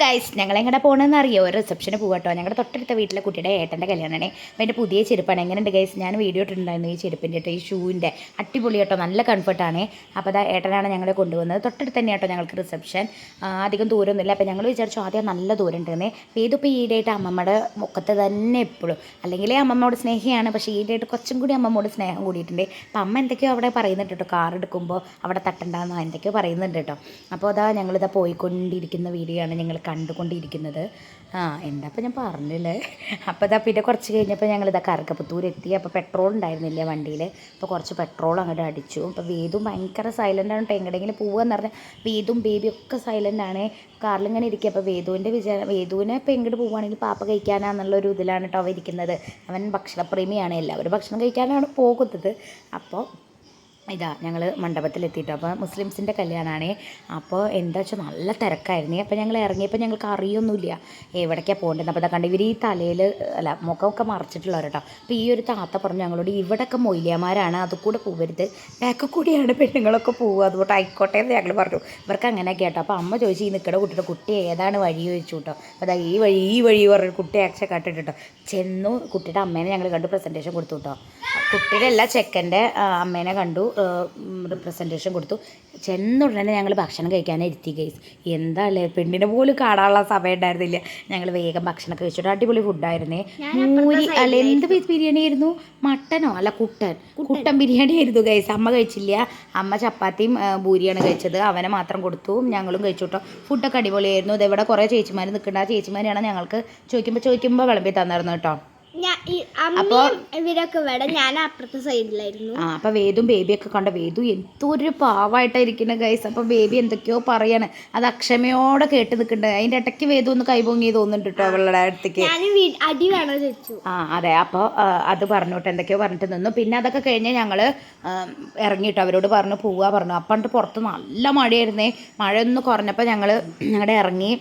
Guys ഞങ്ങളെങ്ങനെ പോകണമെന്ന് അറിയോ? ഒരു റിസപ്ഷന് പോകട്ടോ. ഞങ്ങളുടെ തൊട്ടടുത്ത വീട്ടിലെ കുട്ടിയുടെ ഏട്ടൻ്റെ കല്യാണമാണ്. അപ്പോൾ എൻ്റെ പുതിയ ചെരുപ്പാണ്. എങ്ങനെയുണ്ട് ഗൈസ്? ഞാൻ വീഡിയോ ഇട്ടിട്ടുണ്ടായിരുന്നു ഈ ചെരുപ്പിൻ്റെ കേട്ടോ, ഈ ഷൂവിൻ്റെ അടിപൊളി കേട്ടോ, നല്ല കംഫർട്ടാണ്. അപ്പോൾ അതാ ഏട്ടനാണ് ഞങ്ങളെ കൊണ്ടുവന്നത്. തൊട്ടടുത്ത് തന്നെ കേട്ടോ ഞങ്ങൾക്ക് റിസപ്ഷൻ, അധികം ദൂരമൊന്നുമില്ല. അപ്പോൾ ഞങ്ങൾ വിചാരിച്ചു ആദ്യം നല്ല ദൂരം ഉണ്ടെന്ന്. അപ്പോൾ ഇതിപ്പോൾ ഈടായിട്ട് അമ്മമ്മയുടെ മുഖത്ത് തന്നെ എപ്പോഴും, അല്ലെങ്കിൽ അമ്മമ്മയോട് സ്നേഹിയാണ്, പക്ഷേ ഈടായിട്ട് കുറച്ചും കൂടി അമ്മമ്മയോട് സ്നേഹം കൂടിയിട്ടുണ്ട്. അപ്പം അമ്മ എന്തൊക്കെയോ അവിടെ പറയുന്നുണ്ട് കേട്ടോ, കാർ എടുക്കുമ്പോൾ അവിടെ തട്ടണ്ടെന്നോ എന്തൊക്കെയോ പറയുന്നുണ്ട് കേട്ടോ. അപ്പോൾ അതാ ഞങ്ങളിതാ പോയിക്കൊണ്ടിരിക്കുന്ന വീഡിയോ ആണ് ഞങ്ങൾ കണ്ടുകൊണ്ടിരിക്കുന്നത്. എന്താ അപ്പോൾ ഞാൻ പറഞ്ഞില്ലേ. അപ്പോൾ ഇതാ പിന്നെ കുറച്ച് കഴിഞ്ഞപ്പോൾ ഞങ്ങളിതാ കറുകപ്പത്തൂരെത്തി. അപ്പോൾ പെട്രോൾ ഉണ്ടായിരുന്നില്ല വണ്ടിയിൽ. അപ്പോൾ കുറച്ച് പെട്രോൾ അങ്ങോട്ട് അടിച്ചു. അപ്പോൾ വേദും ഭയങ്കര സൈലൻ്റാണ് കേട്ടോ. എങ്ങടെയെങ്കിലും പോവുകയെന്ന് പറഞ്ഞാൽ വേദും ബേബിയൊക്കെ സൈലൻ്റാണ്. കാറിലിങ്ങനെ ഇരിക്കുക. അപ്പോൾ വേദുവിനെ ഇപ്പോൾ എങ്ങോട്ട് പോവുകയാണെങ്കിൽ പാപ്പ കഴിക്കാനാന്നുള്ളൊരു ഇതിലാണ് കേട്ടോ അവ ഇരിക്കുന്നത്. അവൻ ഭക്ഷണപ്രേമിയാണ്, എല്ലാവരും ഭക്ഷണം കഴിക്കാനാണ് പോകുന്നത്. അപ്പോൾ ഇതാ ഞങ്ങൾ മണ്ഡപത്തിലെത്തിയിട്ടോ. അപ്പോൾ മുസ്ലിംസിൻ്റെ കല്യാണമാണ്. അപ്പോൾ എന്താ വെച്ചാൽ നല്ല തിരക്കായിരുന്നു. അപ്പോൾ ഞങ്ങൾ ഇറങ്ങിയപ്പോൾ ഞങ്ങൾക്ക് അറിയൊന്നുമില്ല എവിടേക്കാണ് പോകേണ്ടത്. അപ്പോൾ ഇതാ കണ്ട് ഇവർ ഈ തലയിൽ മുഖമൊക്കെ മറച്ചിട്ടുള്ളവർ കേട്ടോ. അപ്പോൾ ഈ ഒരു താത്ത പറഞ്ഞു ഞങ്ങളോട് ഇവിടെയൊക്കെ മൊയ്ലിയമാരാണ്, അത് കൂടെ പോകരുത്, ബാക്കിൽ കൂടിയാണ് പെണ്ണുങ്ങളൊക്കെ പോവുക, അതുകൊണ്ട് ആയിക്കോട്ടെ എന്ന് ഞങ്ങൾ പറഞ്ഞു. ഇവർക്ക് അങ്ങനെയൊക്കെ കേട്ടോ. അപ്പോൾ അമ്മ ചോദിച്ചു ഈ നിൽക്കുന്ന കുട്ടി ഏതാണ് വഴി ചോദിച്ചു കേട്ടോ. അപ്പോൾ അതാ ഈ വഴി പറഞ്ഞു. കുട്ടി ആക്ഷൻ കാട്ടിട്ട് കേട്ടോ. ചെന്നു കുട്ടിയുടെ അമ്മേനെ ഞങ്ങൾ കണ്ടു പ്രസൻറ്റേഷൻ കൊടുത്തു കേട്ടോ. കുട്ടിയുടെ അല്ല ചെക്കൻ്റെ അമ്മേനെ കണ്ടു, പ്രസൻറ്റേഷൻ കൊടുത്തു. ചെന്നുടനെ ഞങ്ങൾ ഭക്ഷണം കഴിക്കാനേ ഇരുത്തി ഗൈസ്. എന്താ അല്ലേ, പെണ്ണിനെ പോലും കാണാനുള്ള സമയം ഉണ്ടായിരുന്നില്ല. ഞങ്ങൾ വേഗം ഭക്ഷണമൊക്കെ കഴിച്ചിട്ട് അടിപൊളി ഫുഡായിരുന്നേ. മൂരി അല്ല എന്ത് ബിരിയാണി ആയിരുന്നു, മട്ടനോ അല്ല കുട്ടൻ ബിരിയാണി ആയിരുന്നു ഗൈസ്. അമ്മ കഴിച്ചില്ല, അമ്മ ചപ്പാത്തിയും പൂരിയാണ് കഴിച്ചത്. അവനെ മാത്രം കൊടുത്തു, ഞങ്ങളും കഴിച്ചു കേട്ടോ. ഫുഡൊക്കെ അടിപൊളിയായിരുന്നു. ഇതെവിടെ കുറേ ചേച്ചിമാർ നിൽക്കുന്നുണ്ട്. ആ ചേച്ചിമാരാണ് ഞങ്ങൾക്ക് ചോദിക്കുമ്പോൾ വിളമ്പി തന്നിരുന്നു കേട്ടോ. അപ്പോൾ ഇവരൊക്കെ ഇവിടെ, ഞാൻ അപ്പുറത്തെ സൈഡിലായിരുന്നു. അപ്പോൾ വേദും ബേബിയൊക്കെ കണ്ട വേദു എന്തൊരു പാവമായിട്ടായിരിക്കുന്ന ഗൈസ്. അപ്പോൾ ബേബി എന്തൊക്കെയോ പറയാണ്, അത് അക്ഷമയോടെ കേട്ട് നിൽക്കുന്നുണ്ട്. അതിൻ്റെ ഇടയ്ക്ക് വേദു ഒന്ന് കൈപൊങ്ങി തോന്നുന്നുണ്ട് കേട്ടോ അവളുടെ അടുത്തേക്ക്. അടി വേണോ ചോദിച്ചു. അതെ. അപ്പോൾ അത് പറഞ്ഞോട്ടെ, എന്തൊക്കെയോ പറഞ്ഞിട്ട് നിന്നു. പിന്നെ അതൊക്കെ കഴിഞ്ഞ് ഞങ്ങൾ ഇറങ്ങിയിട്ട് അവരോട് പറഞ്ഞു പറഞ്ഞു. അപ്പം പുറത്ത് നല്ല മഴയായിരുന്നേ. മഴ ഒന്ന് കുറഞ്ഞപ്പോൾ ഞങ്ങൾ ഞങ്ങളുടെ ഇറങ്ങി.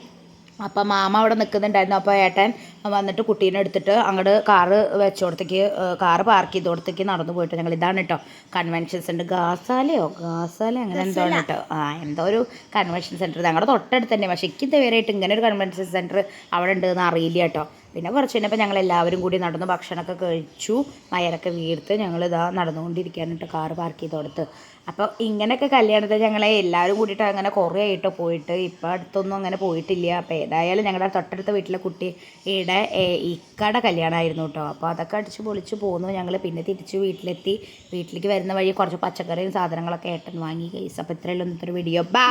അപ്പം മാമ അവിടെ നിൽക്കുന്നുണ്ടായിരുന്നു. അപ്പോൾ ഏട്ടൻ വന്നിട്ട് കുട്ടീനെ എടുത്തിട്ട് അങ്ങോട്ട് കാറ് കാറ് പാർക്ക് ചെയ്തോടത്തേക്ക് നടന്നു പോയിട്ട് ഞങ്ങൾ ഇതാണ് കേട്ടോ കൺവെൻഷൻ സെൻറ്റർ, ഗാസാല അങ്ങനെ എന്തോ കേട്ടോ. എന്തോ ഒരു കൺവെൻഷൻ സെൻറ്റർ ഞങ്ങളുടെ തൊട്ടടുത്ത് തന്നെ. പക്ഷേ എനിക്ക് ഇതുവരെയായിട്ട് ഇങ്ങനെ ഒരു കൺവെൻഷൻ സെൻറ്റർ അവിടെ ഉണ്ടെന്ന് അറിയില്ല കേട്ടോ. പിന്നെ കുറച്ച് കഴിഞ്ഞപ്പോൾ ഞങ്ങൾ എല്ലാവരും കൂടി നടന്ന് ഭക്ഷണമൊക്കെ കഴിച്ചു, വയറൊക്കെ വീർത്ത് ഞങ്ങളിതാ നടന്നുകൊണ്ടിരിക്കാനിട്ട് കാറ് പാർക്ക് ചെയ്തോടത്ത്. അപ്പോൾ ഇങ്ങനെയൊക്കെ കല്യാണത്തിൽ ഞങ്ങളെ എല്ലാവരും കൂടിയിട്ട് അങ്ങനെ കുറേ ആയിട്ടോ പോയിട്ട്. ഇപ്പോൾ അടുത്തൊന്നും അങ്ങനെ പോയിട്ടില്ല. അപ്പോൾ ഏതായാലും ഞങ്ങളുടെ തൊട്ടടുത്ത വീട്ടിലെ കുട്ടിയുടെ ഇക്കയുടെ കല്യാണമായിരുന്നു കേട്ടോ. അപ്പോൾ അതൊക്കെ അടിച്ച് പൊളിച്ച് പോന്നു ഞങ്ങൾ. പിന്നെ തിരിച്ച് വീട്ടിലേക്ക് വരുന്ന വഴി കുറച്ച് പച്ചക്കറിയും സാധനങ്ങളൊക്കെ ഏട്ടൻ വാങ്ങി കഴിച്ചു. അപ്പോൾ ഇത്രയുള്ള ഇന്നത്തെ ഒരു വീഡിയോ. ബൈ.